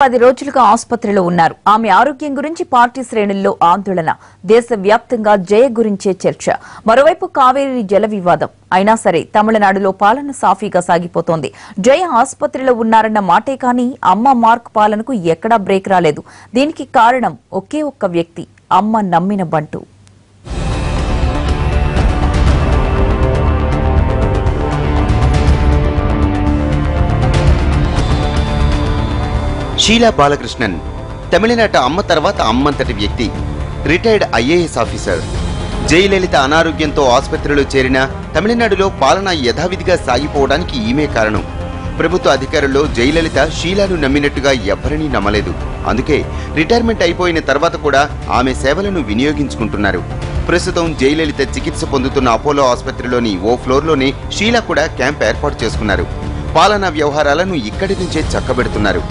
10 రోజులుగా ఆసుపత్రిలో ఉన్నారు. ఆమె ఆరోగ్యం గురించి పార్టీ శ్రేణుల్లో ఆందోళన. దేశవ్యాప్తంగా జయ గురించే చర్చ. మరోవైపు కావేరీ జల వివాదం. అయినా సరే తమిళనాడులో పాలన సాఫీగా సాగిపోతోంది. జయ ఆసుపత్రిలో ఉన్నారన్న మాటే కానీ అమ్మ మార్క్ పాలనకు ఎక్కడా బ్రేక్ రాలేదు. దీనికి కారణం ఒకే ఒక్క వ్యక్తి, అమ్మ నమ్మిన బంటు. షీలా బాలకృష్ణన్ తమిళనాట అమ్మ తర్వాత అమ్మంతటి వ్యక్తి. Retired IAS officer. జయలలిత అనారోగ్యంతో ఆసుపత్రిలో చేరిన తమిళనాడులో పాలన యథావిధిగా సాగిపోవడానికి ఈమె కారణం. ప్రభుత్వ అధికారుల్లో జయలలిత షీలాను నమ్మినట్టుగా ఎవ్వరినీ నమ్మలేదు. అందుకే రిటైర్మెంట్ అయిపోయిన తర్వాత కూడా ఆమె సేవలను వినియోగించుకుంటున్నారు. ప్రస్తుతం జయలలిత చికిత్స పొందుతున్న అపోలో ఆసుపత్రిలోని ఓ ఫ్లోర్లోనే షీలా కూడా క్యాంప్ ఏర్పాటు చేసుకున్నారు. పాలనా వ్యవహారాలను ఇక్కడి నుంచే చక్కబెడుతున్నారు.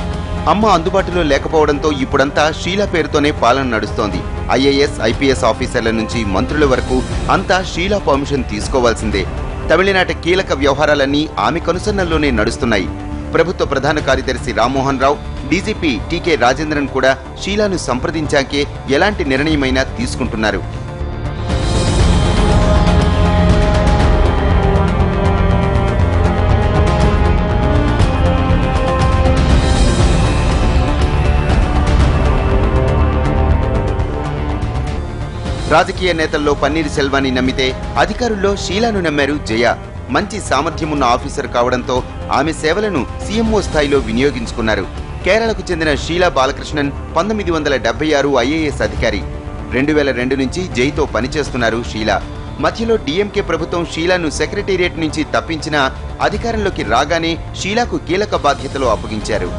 అమ్మ అందుబాటులో లేకపోవడంతో ఇప్పుడంతా షీలా పేరుతోనే పాలన నడుస్తోంది. ఐఏఎస్, ఐపీఎస్ ఆఫీసర్ల నుంచి మంత్రుల వరకు అంతా షీలా పర్మిషన్ తీసుకోవాల్సిందే. తమిళనాట కీలక వ్యవహారాలన్నీ ఆమె కనుసన్నల్లోనే నడుస్తున్నాయి. ప్రభుత్వ ప్రధాన కార్యదర్శి రామ్మోహన్ రావు, డీజీపీ టీకే రాజేంద్రన్ కూడా షీలాను సంప్రదించాకే ఎలాంటి నిర్ణయమైనా తీసుకుంటున్నారు. రాజకీయ నేతల్లో పన్నీర్ సెల్వాన్ని నమ్మితే అధికారుల్లో షీలాను నమ్మారు జయ. మంచి సామర్థ్యమున్న ఆఫీసర్ కావడంతో ఆమె సేవలను సీఎంఓ స్థాయిలో వినియోగించుకున్నారు. కేరళకు చెందిన షీలా బాలకృష్ణన్ 1976 ఐఏఎస్ అధికారి. 2002 నుంచి జైతో పనిచేస్తున్నారు షీలా. మధ్యలో డీఎంకే ప్రభుత్వం షీలాను సెక్రటేరియట్ నుంచి తప్పించినా అధికారంలోకి రాగానే షీలాకు కీలక బాధ్యతలు అప్పగించారు.